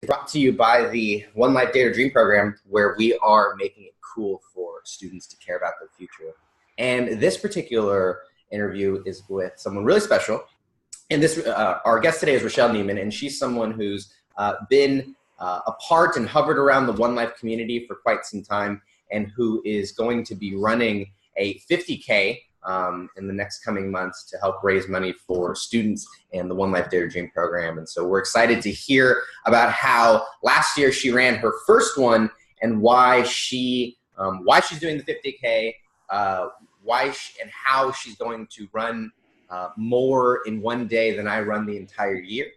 brought to you by the One Life Dare to Dream program, where we are making it cool for students to care about their future. And this particular interview is with someone really special. And this, our guest today is Rachelle Niemann, and she's someone who's been a part and hovered around the One Life community for quite some time, and who is going to be running a 50K in the next coming months to help raise money for students in the One Life Dare to Dream program. And so we're excited to hear about how last year she ran her first one and why she's doing the 50K, and how she's going to run more in one day than I run the entire year.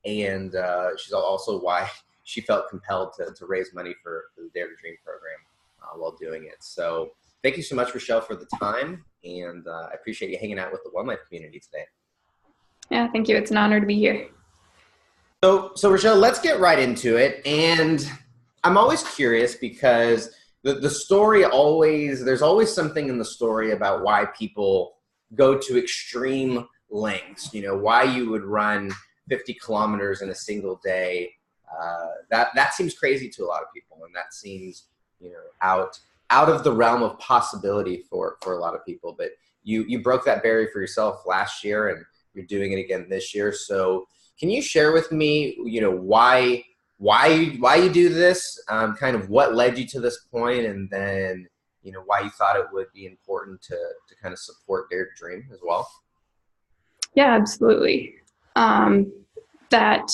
And she's also why she felt compelled to raise money for the Dare to Dream program while doing it. So thank you so much, Rachelle, for the time, and I appreciate you hanging out with the One Life community today. Yeah, thank you. It's an honor to be here. So Rachelle, let's get right into it. And I'm always curious because the story there's always something in the story about why people go to extreme lengths, why you would run 50 kilometers in a single day. That seems crazy to a lot of people, and that seems, out of the realm of possibility for a lot of people. But you broke that barrier for yourself last year, and you're doing it again this year. So can you share with me, why you do this, kind of what led you to this point, and then, why you thought it would be important to kind of support Dare to Dream as well? Yeah, absolutely. That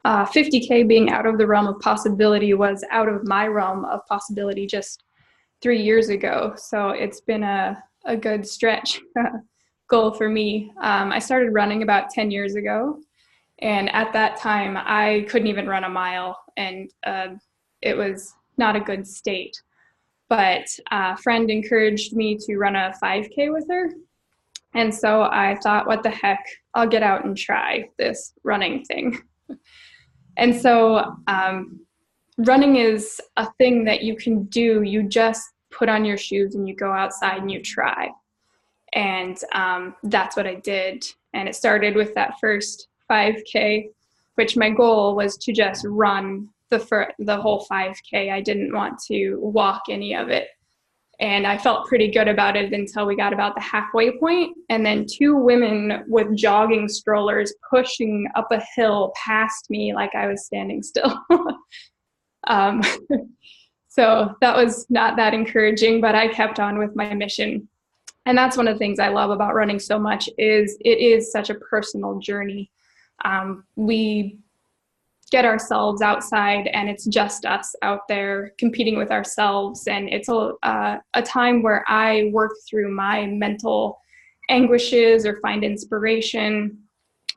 50K being out of the realm of possibility was out of my realm of possibility just 3 years ago. So it's been a good stretch goal for me. I started running about 10 years ago. And at that time, I couldn't even run a mile, and it was not a good state. But a friend encouraged me to run a 5K with her. And so I thought, what the heck, I'll get out and try this running thing. And so running is a thing that you can do. You just put on your shoes and you go outside and you try. And that's what I did. And it started with that first 5K, which my goal was to just run the whole 5K. I didn't want to walk any of it. And I felt pretty good about it until we got about the halfway point. And then two women with jogging strollers pushing up a hill past me like I was standing still. So that was not that encouraging, but I kept on with my mission. And that's one of the things I love about running so much is it is such a personal journey. We get ourselves outside, and it's just us out there competing with ourselves. And it's a time where I work through my mental anguishes or find inspiration.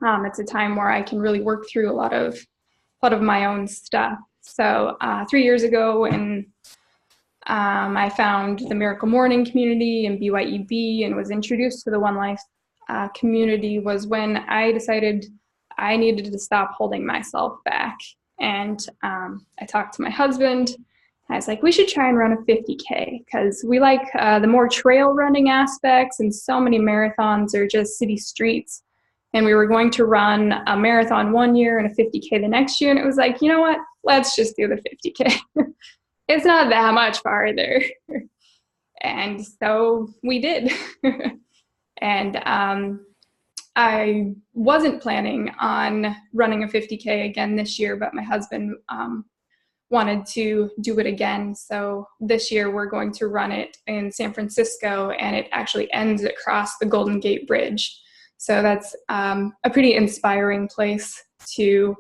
It's a time where I can really work through a lot of my own stuff. So 3 years ago, when I found the Miracle Morning community and BYEB and was introduced to the One Life community, was when I decided I needed to stop holding myself back. And I talked to my husband. I was like, we should try and run a 50K because we like the more trail running aspects, and so many marathons are just city streets. And we were going to run a marathon one year and a 50K the next year. And it was like, you know what? Let's just do the 50K. It's not that much farther. And so we did. And I wasn't planning on running a 50K again this year, but my husband wanted to do it again. So this year we're going to run it in San Francisco, and it actually ends across the Golden Gate Bridge. So that's a pretty inspiring place to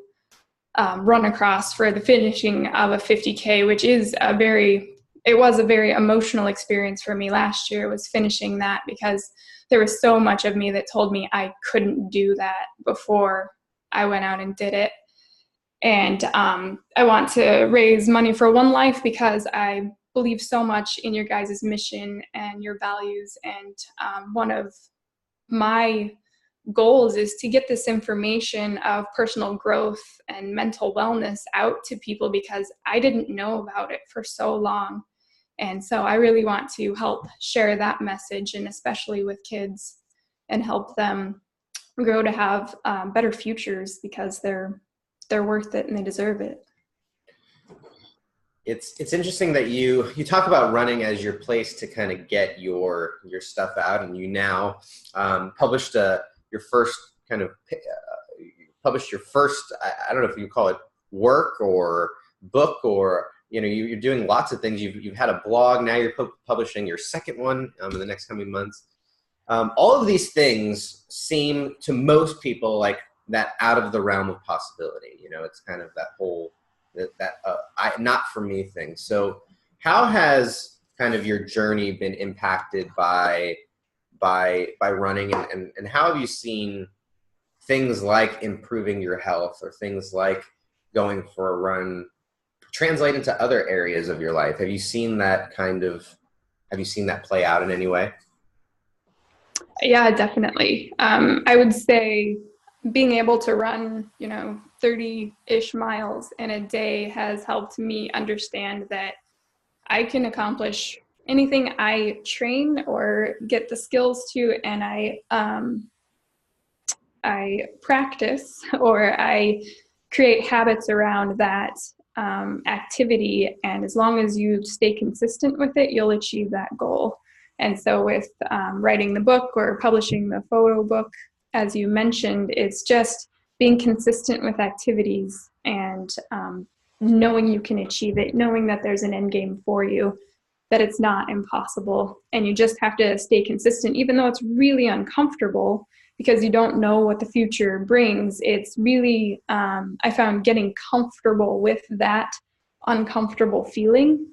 run across for the finishing of a 50K, which is it was a very emotional experience for me last year, was finishing that, because there was so much of me that told me I couldn't do that before I went out and did it. And I want to raise money for One Life because I believe so much in your guys' mission and your values. And one of my goals is to get this information of personal growth and mental wellness out to people, because I didn't know about it for so long. And so I really want to help share that message, and especially with kids, and help them grow to have better futures, because they're worth it and they deserve it. it's interesting that you talk about running as your place to kind of get your stuff out, and you now published your first kind of published your first, I don't know if you call it work or book, or you're doing lots of things. You've had a blog, now you're publishing your second one in the next coming months. All of these things seem to most people like that out of the realm of possibility. It's kind of that whole not for me thing. So how has kind of your journey been impacted by running, and how have you seen things like improving your health or things like going for a run translate into other areas of your life? Have you seen that play out in any way? Yeah, definitely. I would say being able to run, 30-ish miles in a day has helped me understand that I can accomplish anything I train or get the skills to, and I practice or I create habits around that activity. And as long as you stay consistent with it, you'll achieve that goal. And so with writing the book or publishing the photo book, as you mentioned, it's just being consistent with activities and knowing you can achieve it, knowing that there's an end game for you, that it's not impossible. And you just have to stay consistent, even though it's really uncomfortable because you don't know what the future brings. It's really, I found getting comfortable with that uncomfortable feeling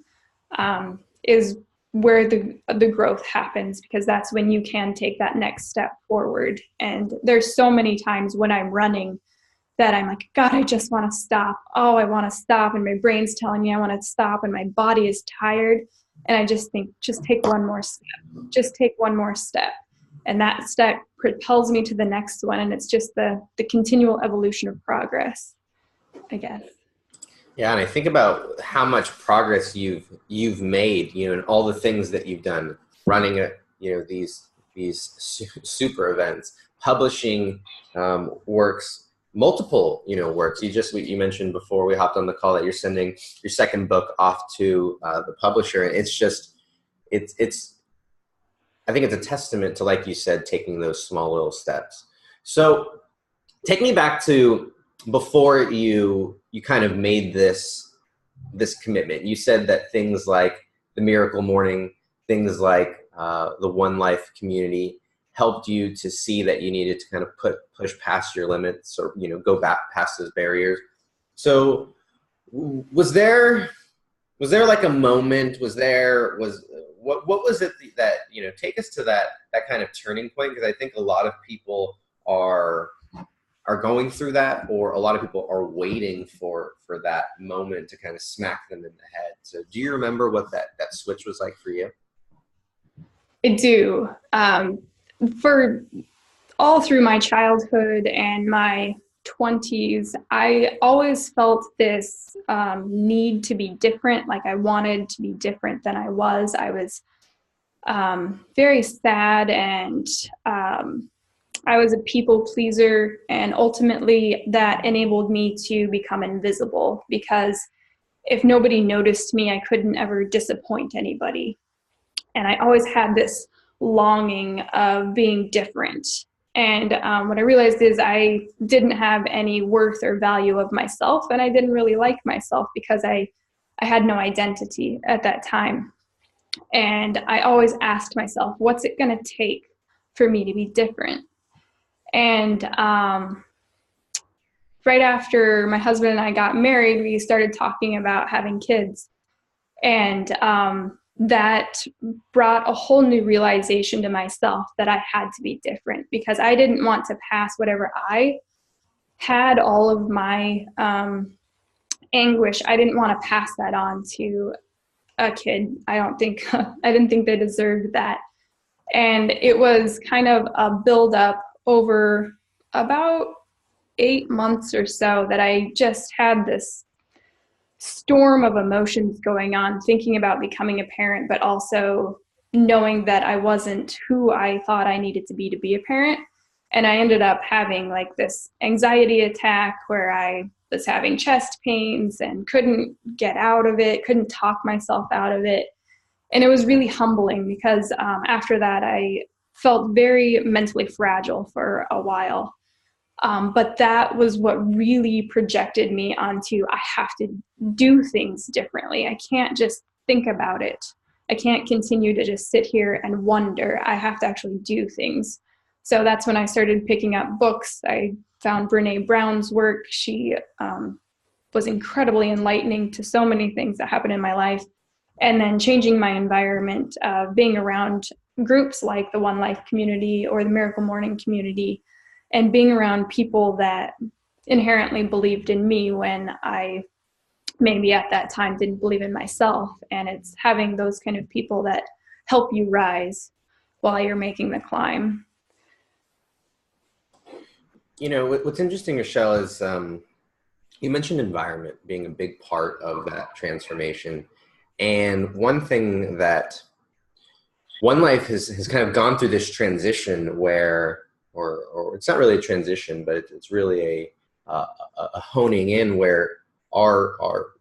is where the growth happens, because that's when you can take that next step forward. And there's so many times when I'm running that I'm like, God, I just want to stop. Oh, I want to stop. And my brain's telling me I want to stop, and my body is tired. And I just think, just take one more step. Just take one more step. And that step propels me to the next one. And it's just the continual evolution of progress, I guess. Yeah, and I think about how much progress you've made, and all the things that you've done, running these super events, publishing works, multiple works. You mentioned before we hopped on the call that you're sending your second book off to the publisher, and it's I think it's a testament to, like you said, taking those small little steps. So take me back to before you kind of made this commitment. You said that things like the Miracle Morning, things like the One Life community helped you to see that you needed to kind of push past your limits, or go back past those barriers. So was there like a moment? What was it that take us to that kind of turning point? Because I think a lot of people are going through that, or a lot of people are waiting for that moment to kind of smack them in the head. So do you remember what that switch was like for you? I do. For all through my childhood and my 20s, I always felt this need to be different. Like I wanted to be different than I was. I was very sad, and I was a people pleaser, and ultimately that enabled me to become invisible, because if nobody noticed me, I couldn't ever disappoint anybody. And I always had this longing of being different. And what I realized is I didn't have any worth or value of myself, and I didn't really like myself because I had no identity at that time. And I always asked myself, what's it going to take for me to be different? And right after my husband and I got married, we started talking about having kids. And that brought a whole new realization to myself that I had to be different, because I didn't want to pass whatever I had, all of my anguish. I didn't want to pass that on to a kid. I didn't think they deserved that. And it was kind of a build-up over about 8 months or so that I just had this storm of emotions going on, thinking about becoming a parent, but also knowing that I wasn't who I thought I needed to be a parent. And I ended up having like this anxiety attack where I was having chest pains and couldn't get out of it, couldn't talk myself out of it. And it was really humbling because after that, I felt very mentally fragile for a while. But that was what really projected me onto, I have to do things differently. I can't just think about it. I can't continue to just sit here and wonder. I have to actually do things. So that's when I started picking up books. I found Brene Brown's work. She was incredibly enlightening to so many things that happened in my life. And then changing my environment, being around groups like the One Life community or the Miracle Morning community, and being around people that inherently believed in me when I maybe at that time didn't believe in myself. And it's having those kind of people that help you rise while you're making the climb. You know, what's interesting, Rachelle, is you mentioned environment being a big part of that transformation. And one thing that One Life has kind of gone through this transition where, or it's not really a transition, but it's really a honing in where our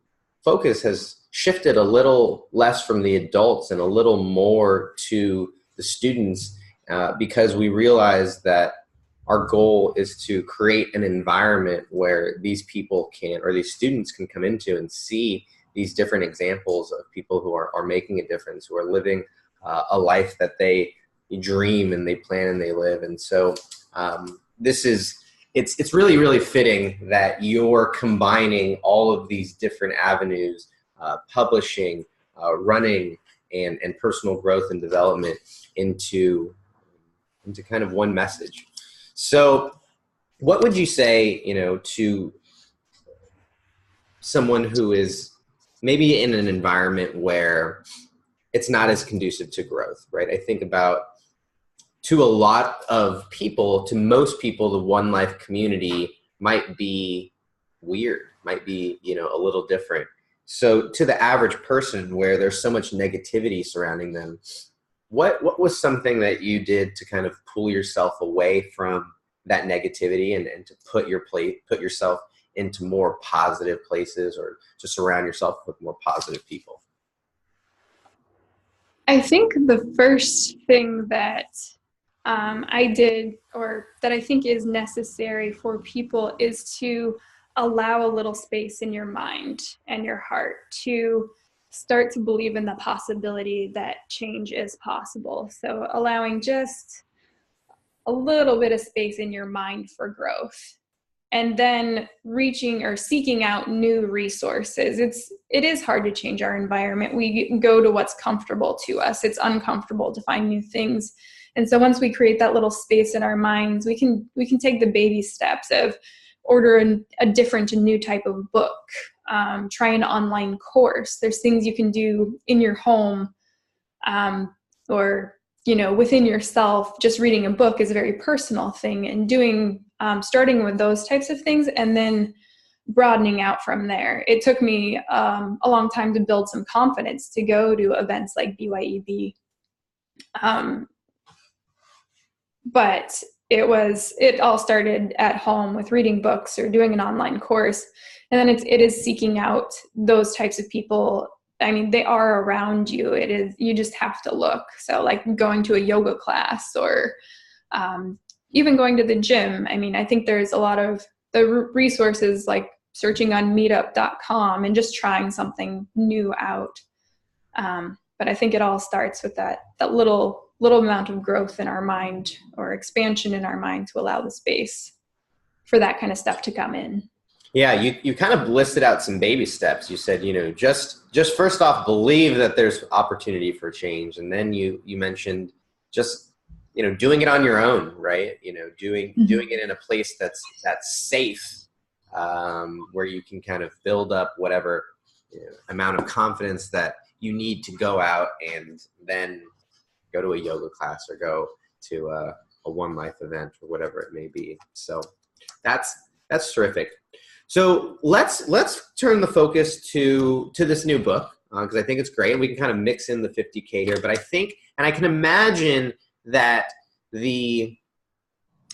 focus has shifted a little less from the adults and a little more to the students, because we realize that our goal is to create an environment where these people can, or these students can come into and see these different examples of people who are making a difference, who are living a life that they dream and they plan and they live. And so it's really, really fitting that you're combining all of these different avenues, publishing, running, and personal growth and development into kind of one message. So what would you say, you know, to someone who is maybe in an environment where it's not as conducive to growth, right? I think about, to a lot of people, to most people, the One Life community might be weird, might be, you know, a little different. So to the average person where there's so much negativity surrounding them, what was something that you did to kind of pull yourself away from that negativity and to put yourself into more positive places, or to surround yourself with more positive people? I think the first thing that I did, or that I think is necessary for people, is to allow a little space in your mind and your heart to start to believe in the possibility that change is possible. So allowing just a little bit of space in your mind for growth, and then reaching or seeking out new resources. It is hard to change our environment. We go to what's comfortable to us. It's uncomfortable to find new things. And so once we create that little space in our minds, we can take the baby steps of order a different and new type of book, try an online course. There's things you can do in your home, or, you know, within yourself. Just reading a book is a very personal thing, and doing, starting with those types of things and then broadening out from there. It took me a long time to build some confidence to go to events like BYEB. But it all started at home with reading books or doing an online course. And then it is seeking out those types of people. I mean, they are around you. You just have to look. So like going to a yoga class, or even going to the gym. I mean, I think there's a lot of the resources, like searching on meetup.com and just trying something new out. But I think it all starts with that little amount of growth in our mind, or expansion in our mind, to allow the space for that kind of stuff to come in. Yeah, you kind of listed out some baby steps. You said, you know, just first off, believe that there's opportunity for change. And then you mentioned just, you know, doing it on your own, right? You know, doing it in a place that's safe, where you can kind of build up whatever, you know, amount of confidence that you need to go out and then go to a yoga class or go to a One Life event or whatever it may be. So that's terrific. So let's turn the focus to this new book, because I think it's great. We can kind of mix in the 50K here, but I think, and I can imagine that the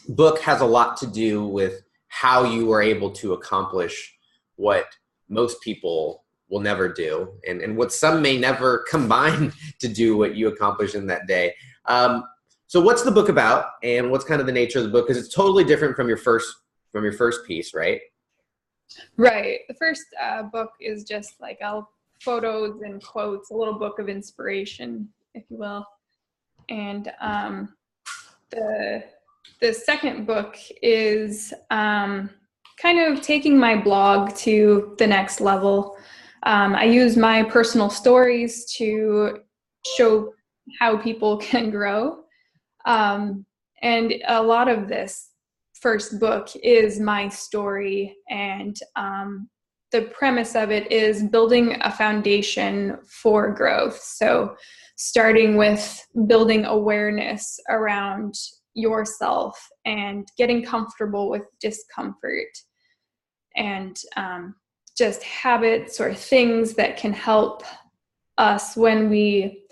book has a lot to do with how you were able to accomplish what most people will never do, and what some may never combine to do what you accomplish in that day. So what's the book about, and what's kind of the nature of the book? Because it's totally different from your first piece, right? Right. The first book is just like photos and quotes, a little book of inspiration, if you will. And the second book is kind of taking my blog to the next level. I use my personal stories to show how people can grow. And a lot of this first book is my story, and the premise of it is building a foundation for growth. So starting with building awareness around yourself and getting comfortable with discomfort, and just habits or things that can help us when we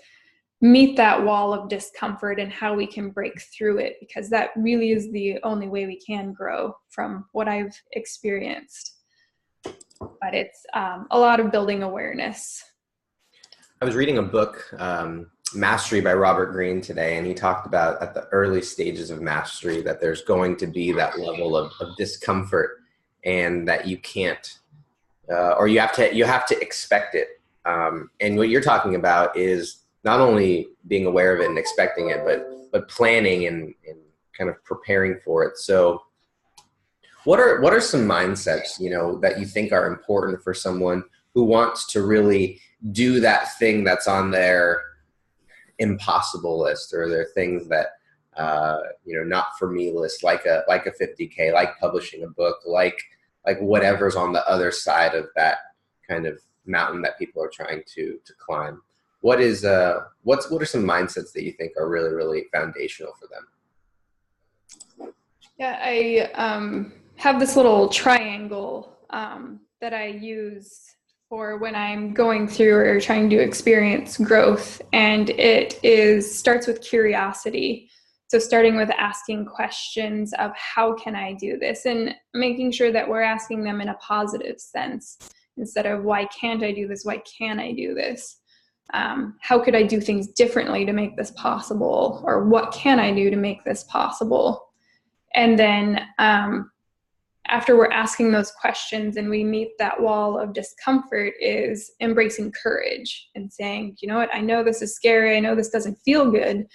meet that wall of discomfort, and how we can break through it, because that really is the only way we can grow, from what I've experienced. But it's a lot of building awareness. I was reading a book, Mastery by Robert Greene, today, and he talked about at the early stages of mastery that there's going to be that level of discomfort, and that you can't, or you have to expect it. And what you're talking about is not only being aware of it and expecting it, but planning and kind of preparing for it. So what are some mindsets, that you think are important for someone who wants to really do that thing that's on their impossible list, or their things that, not for me list, like a 50K, like publishing a book, like whatever's on the other side of that kind of mountain that people are trying to climb? What are some mindsets that you think are really, really foundational for them? Yeah, I have this little triangle that I use for when I'm going through or trying to experience growth, and starts with curiosity. So starting with asking questions of how can I do this, and making sure that we're asking them in a positive sense, instead of why can't I do this, why can I do this? How could I do things differently to make this possible? Or what can I do to make this possible? And then after we're asking those questions and we meet that wall of discomfort, is embracing courage and saying, you know what, I know this is scary, I know this doesn't feel good,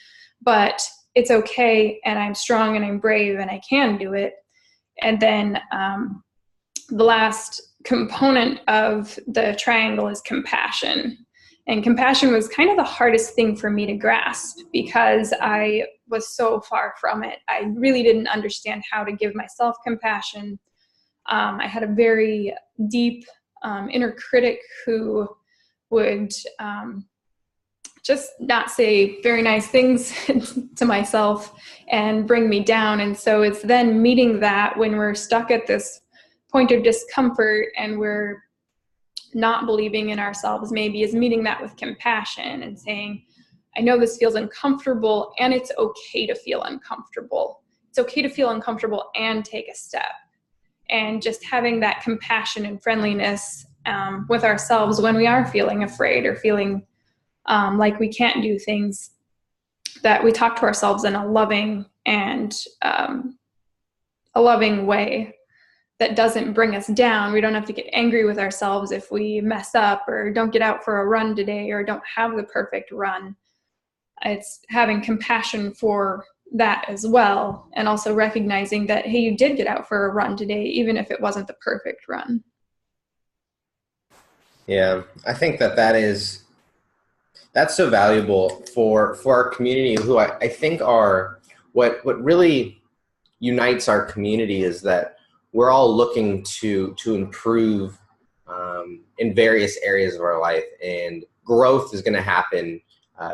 but it's okay, and I'm strong and I'm brave and I can do it. And then the last component of the triangle is compassion. And compassion was kind of the hardest thing for me to grasp, because I was so far from it. I really didn't understand how to give myself compassion. I had a very deep inner critic who would just not say very nice things to myself and bring me down. And so it's then meeting that when we're stuck at this point of discomfort and we're not believing in ourselves, maybe, is meeting that with compassion and saying, I know this feels uncomfortable, and it's okay to feel uncomfortable. It's okay to feel uncomfortable and take a step. And just having that compassion and friendliness with ourselves when we are feeling afraid or feeling like we can't do things, that we talk to ourselves in a loving and a loving way that doesn't bring us down. We don't have to get angry with ourselves if we mess up or don't get out for a run today or don't have the perfect run. It's having compassion for that as well, and also recognizing that, hey, you did get out for a run today, even if it wasn't the perfect run. Yeah, I think that's so valuable for our community, who I think are what really unites our community, is that we're all looking to improve in various areas of our life, and growth is going to happen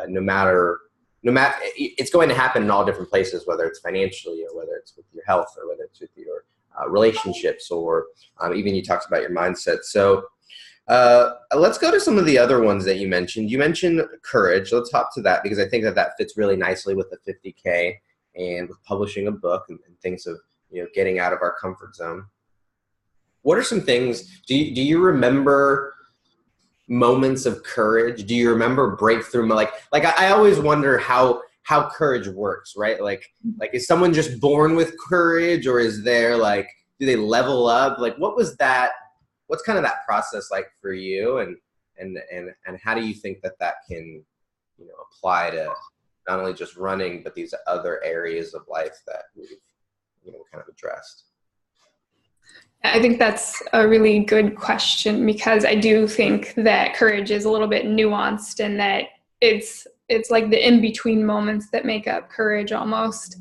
no matter it's going to happen in all different places, whether it's financially or whether it's with your health or whether it's with your relationships, or even you talked about your mindset. So let's go to some of the other ones that you mentioned. You mentioned courage. Let's hop to that, because I think that fits really nicely with the 50K and with publishing a book and things of getting out of our comfort zone. What are some things, do you remember moments of courage? Do you remember breakthrough? Like I always wonder how courage works, right? Like is someone just born with courage, or is there like, do they level up? Like what's kind of that process like for you? And how do you think that can, apply to not only just running, but these other areas of life that we've, kind of addressed? I think that's a really good question, because I do think that courage is a little bit nuanced, and that it's like the in-between moments that make up courage almost.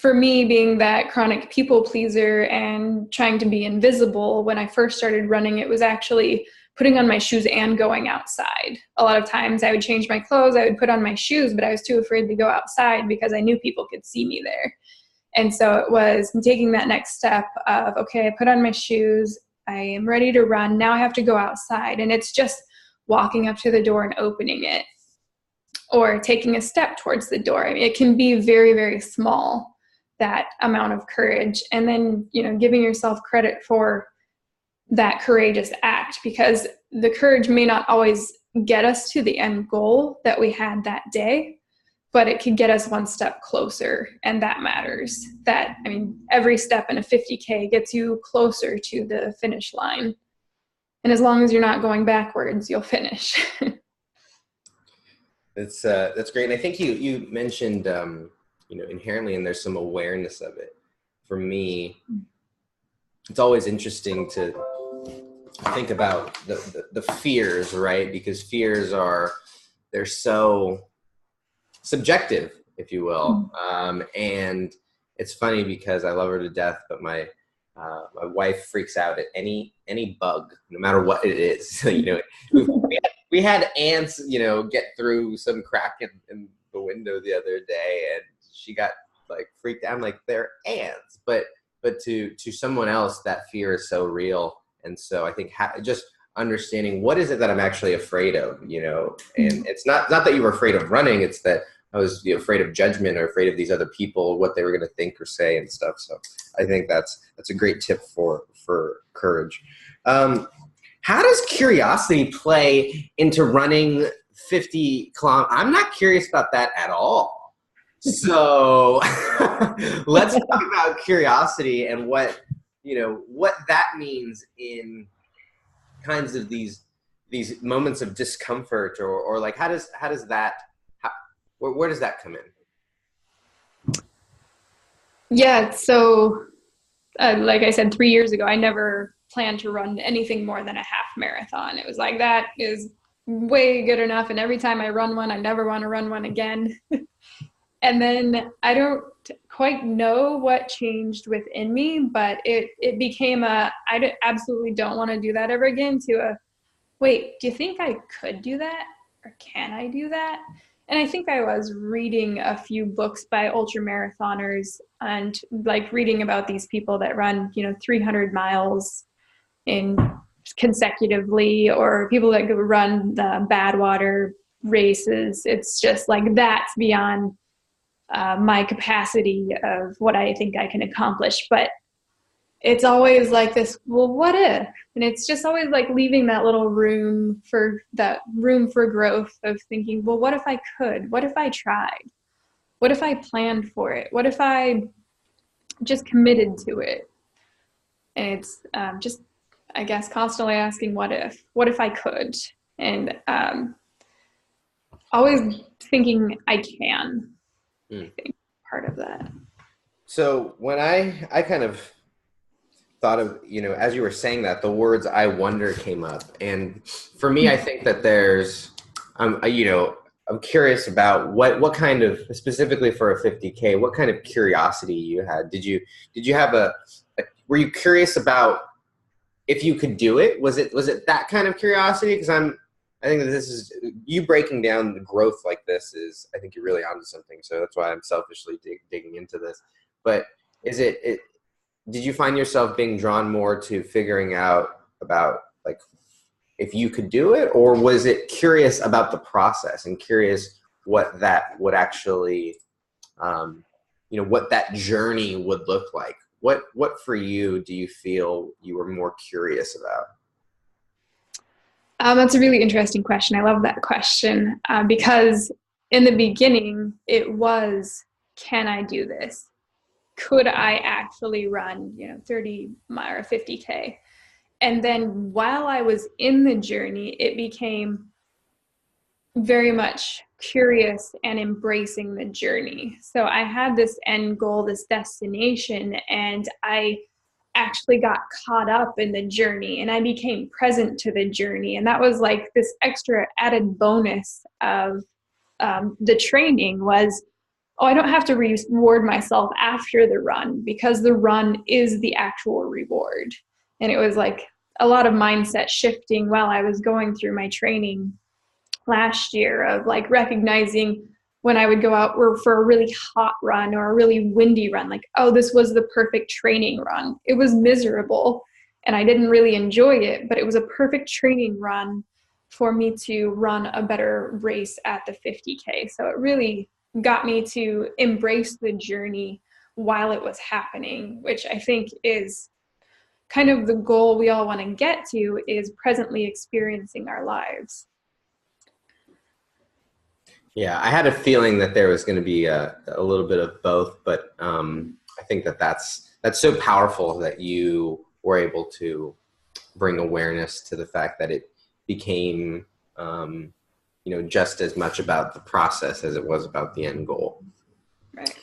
For me, being that chronic people pleaser and trying to be invisible, when I first started running, it was actually putting on my shoes and going outside. A lot of times I would change my clothes, I would put on my shoes, but I was too afraid to go outside because I knew people could see me there. And so it was taking that next step of, okay, I put on my shoes, I am ready to run, now I have to go outside. And it's just walking up to the door and opening it, or taking a step towards the door. I mean, it can be very, very small, that amount of courage. And then, giving yourself credit for that courageous act, because the courage may not always get us to the end goal that we had that day, but it could get us one step closer, and that matters. Every step in a 50K gets you closer to the finish line. And as long as you're not going backwards, you'll finish. That's great. And I think you mentioned, inherently, and there's some awareness of it. For me, it's always interesting to think about the fears, right? Because fears they're so subjective, if you will. And it's funny because I love her to death, but my wife freaks out at any bug, no matter what it is. We had ants, get through some crack in the window the other day, and she got like freaked out. I'm like, they're ants, but to someone else, that fear is so real. And so I think just understanding what is it that I'm actually afraid of, and it's not that you were afraid of running, it's that I was afraid of judgment, or afraid of these other people, what they were going to think or say and stuff. So I think that's a great tip for courage. How does curiosity play into running 50 kilometers? I'm not curious about that at all. So let's talk about curiosity and what that means in kinds of these moments of discomfort, or like, where does that come in? Yeah. So like I said, 3 years ago, I never planned to run anything more than a half marathon. It was like, that is way good enough. And every time I run one, I never want to run one again. And then I don't quite know what changed within me, but it became absolutely don't want to do that ever again, to wait, do you think I could do that? Or can I do that? And I think I was reading a few books by ultra marathoners, and like reading about these people that run, 300 miles consecutively, or people that run the Badwater races. It's just like, that's beyond my capacity of what I think I can accomplish. But it's always like this, well, what if? And it's just always like leaving that little room for growth of thinking, well, what if I could? What if I tried? What if I planned for it? What if I just committed to it? And it's just, I guess, constantly asking, what if I could? And always thinking I can. I think part of that. So when I kind of thought of, as you were saying that, the words "I wonder" came up. And for me, I think that there's, I'm curious about what kind of, specifically for a 50K, what kind of curiosity you had. Did you have were you curious about if you could do it? Was it that kind of curiosity? Because I think that this is, you breaking down the growth like this is, I think you're really onto something. So that's why I'm selfishly digging into this. But did you find yourself being drawn more to figuring out about like if you could do it, or was it curious about the process and curious what that would actually, what that journey would look like What for you do you feel you were more curious about? That's a really interesting question. I love that question because in the beginning, it was, can I do this? Could I actually run, 30 mile or 50K? And then while I was in the journey, it became very much curious and embracing the journey. So I had this end goal, this destination, and I actually got caught up in the journey and I became present to the journey. And that was like this extra added bonus of the training was, oh, I don't have to reward myself after the run because the run is the actual reward. And it was like a lot of mindset shifting while I was going through my training last year of like recognizing when I would go out for a really hot run or a really windy run, like, oh, this was the perfect training run. It was miserable and I didn't really enjoy it, but it was a perfect training run for me to run a better race at the 50K. So it really got me to embrace the journey while it was happening, which I think is kind of the goal we all want to get to, is presently experiencing our lives. Yeah, I had a feeling that there was going to be a little bit of both, but I think that's so powerful that you were able to bring awareness to the fact that it became, just as much about the process as it was about the end goal. Right.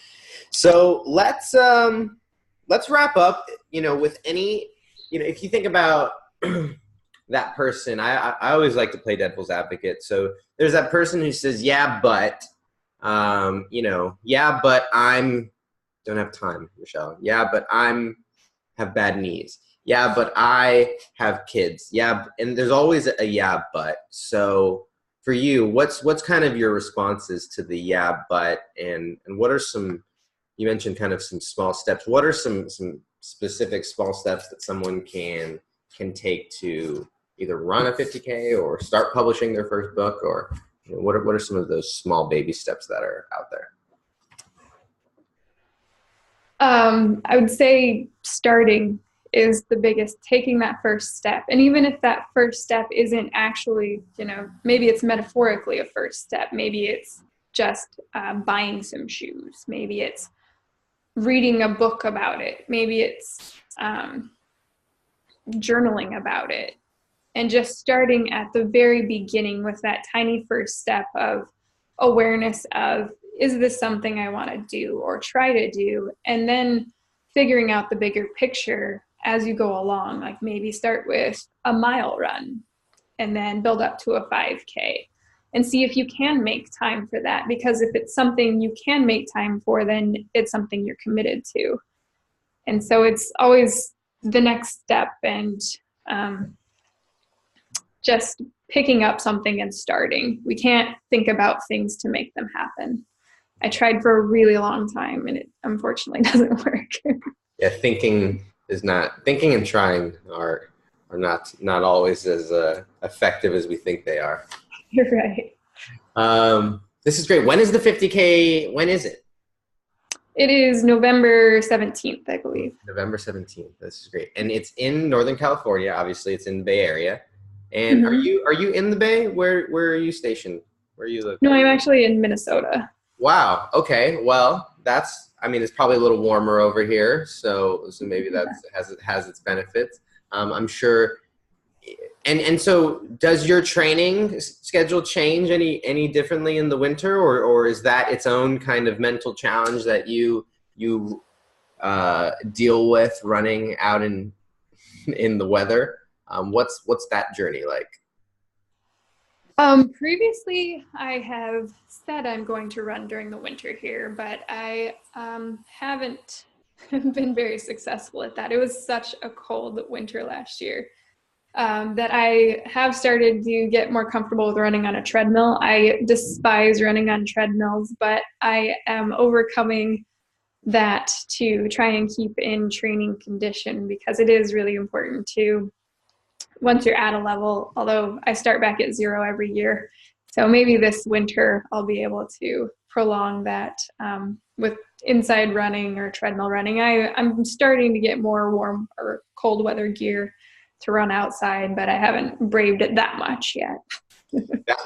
So let's wrap up. With any, if you think about that person, I always like to play devil's advocate. So there's that person who says, yeah, but, yeah, but I'm don't have time, Rachelle. Yeah, but have bad knees. Yeah, but I have kids. Yeah. And there's always a yeah, but. So for you, what's kind of your responses to the yeah, but, and what are some, you mentioned kind of some small steps. What are some specific small steps that someone can take to either run a 50K or start publishing their first book, or what are some of those small baby steps that are out there? I would say starting is the biggest, taking that first step. And even if that first step isn't actually, maybe it's metaphorically a first step, maybe it's just buying some shoes, maybe it's reading a book about it, maybe it's journaling about it, and just starting at the very beginning with that tiny first step of awareness of, is this something I want to do or try to do? And then figuring out the bigger picture as you go along, like maybe start with a mile run and then build up to a 5K and see if you can make time for that. Because if it's something you can make time for, then it's something you're committed to. And so it's always the next step, and just picking up something and starting. We can't think about things to make them happen. I tried for a really long time and it unfortunately doesn't work. Yeah, thinking and trying are not always as effective as we think they are. You're right. This is great. When is the 50K? When is it? It is November 17th, I believe. November 17th. This is great. And it's in Northern California. Obviously, it's in the Bay Area. And are you in the Bay? Where are you stationed? Where are you located? No, I'm actually in Minnesota. Wow. Okay. Well, it's probably a little warmer over here. So maybe that has its benefits. I'm sure. And so does your training schedule change any differently in the winter, or is that its own kind of mental challenge that you deal with running out in the weather? What's that journey like? Previously, I have said I'm going to run during the winter here, but I haven't been very successful at that. It was such a cold winter last year that I have started to get more comfortable with running on a treadmill. I despise running on treadmills, but I am overcoming that to try and keep in training condition, because it is really important to, once you're at a level, although I start back at 0 every year. So maybe this winter I'll be able to prolong that with inside running or treadmill running. I'm starting to get more warm or cold weather gear to run outside, but I haven't braved it that much yet.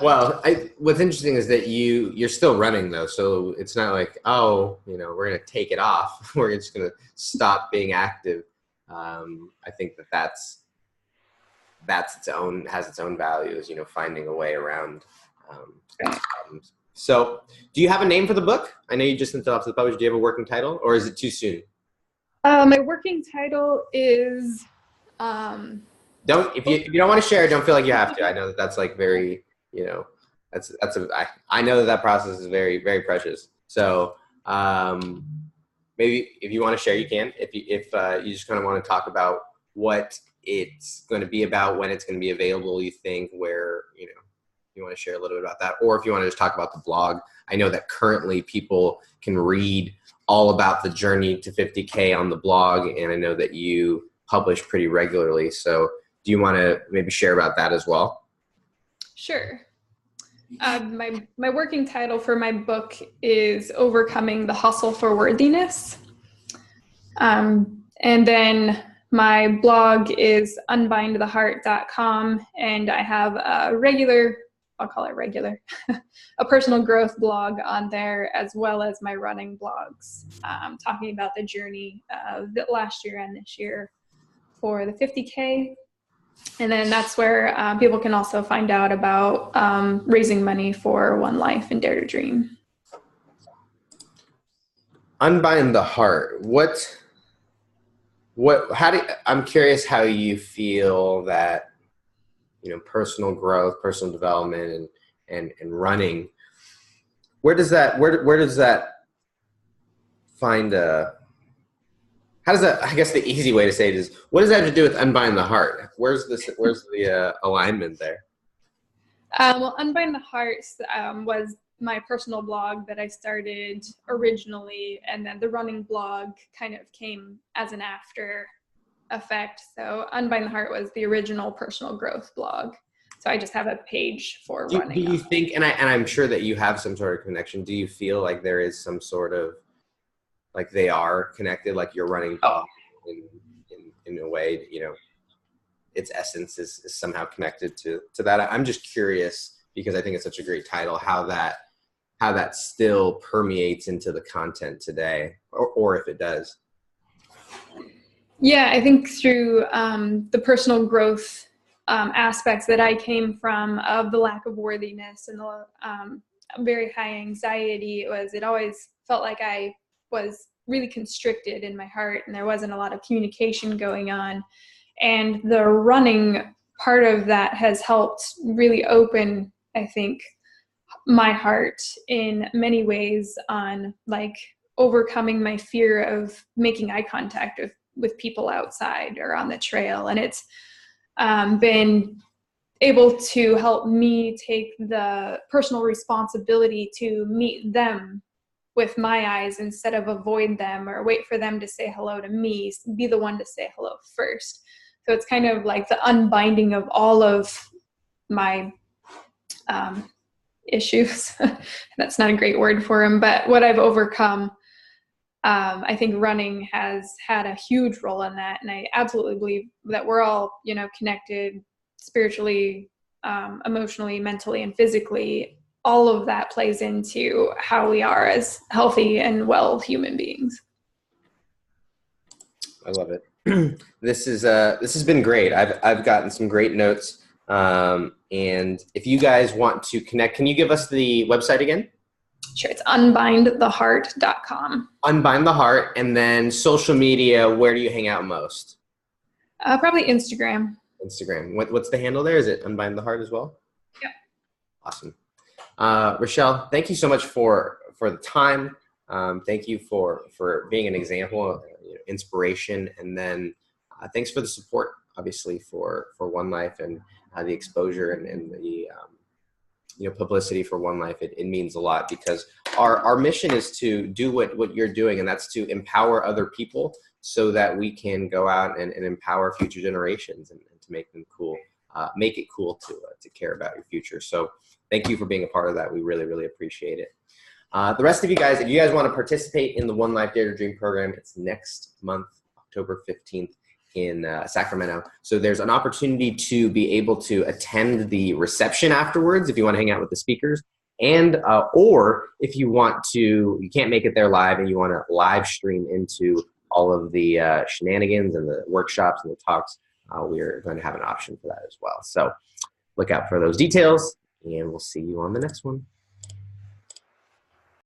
Well, what's interesting is that you're still running though, so it's not like, oh, we're gonna take it off. We're just gonna stop being active. I think that's has its own values. Finding a way around problems. So, do you have a name for the book? I know you just sent it off to the publisher. Do you have a working title, or is it too soon? My working title is. If you don't want to share, don't feel like you have to. I know that's like very, I know that process is very, very precious. So maybe if you want to share, you can. If you just kind of want to talk about what it's going to be about, when it's going to be available, you think, where you want to share a little bit about that, or if you want to just talk about the blog. I know that currently people can read all about the journey to 50K on the blog, and I know that you publish pretty regularly. So do you want to maybe share about that as well? Sure. My working title for my book is Overcoming the Hustle for Worthiness. And then my blog is unbindtheheart.com, and I have a regular, I'll call it regular, a personal growth blog on there, as well as my running blogs, talking about the journey of last year and this year for the 50K. And then that's where people can also find out about raising money for One Life and Dare to Dream. Unbind the Heart. I'm curious how you feel that, personal growth, personal development, and running, where does that find how does that, I guess the easy way to say it is, what does that have to do with Unbind the Heart? Where's the alignment there? Well, Unbind the Heart was my personal blog that I started originally, and then the running blog kind of came as an after effect. So Unbind the Heart was the original personal growth blog. So I just have a page for running. Do you think, and I'm sure that you have some sort of connection, do you feel like there is some sort of, like they are connected, like your running blog in a way, its essence is somehow connected to that? I'm just curious, because I think it's such a great title, how that still permeates into the content today, or if it does. Yeah, I think through the personal growth aspects that I came from, of the lack of worthiness and the very high anxiety, it always felt like I was really constricted in my heart, and there wasn't a lot of communication going on. And the running part of that has helped really open, I think, my heart in many ways, on like overcoming my fear of making eye contact with people outside or on the trail. And it's been able to help me take the personal responsibility to meet them with my eyes instead of avoid them or wait for them to say hello to me, be the one to say hello first. So it's kind of like the unbinding of all of my issues. That's not a great word for them, but what I've overcome, I think running has had a huge role in that. And I absolutely believe that we're all, connected spiritually, emotionally, mentally, and physically. All of that plays into how we are as healthy and well human beings. I love it. This has been great. I've gotten some great notes. And if you guys want to connect, can you give us the website again? Sure. It's unbindtheheart.com. Unbind the Heart. And then social media, where do you hang out most? Probably Instagram. Instagram. What's the handle there? Is it Unbind the Heart as well? Yeah. Awesome. Rachelle, thank you so much for the time. Thank you for being an example of inspiration. And then thanks for the support, obviously, for One Life, and the exposure and the publicity for One Life. It means a lot, because our mission is to do what you're doing, and that's to empower other people so that we can go out and empower future generations and to make them cool, make it cool to care about your future. So thank you for being a part of that. We really, really appreciate it. The rest of you guys, if you guys want to participate in the One Life Dare to Dream program, it's next month, October 15th in Sacramento. So there's an opportunity to be able to attend the reception afterwards if you want to hang out with the speakers. And or if you want to, you can't make it there live and you want to live stream into all of the shenanigans and the workshops and the talks, we're going to have an option for that as well. So look out for those details, and we'll see you on the next one.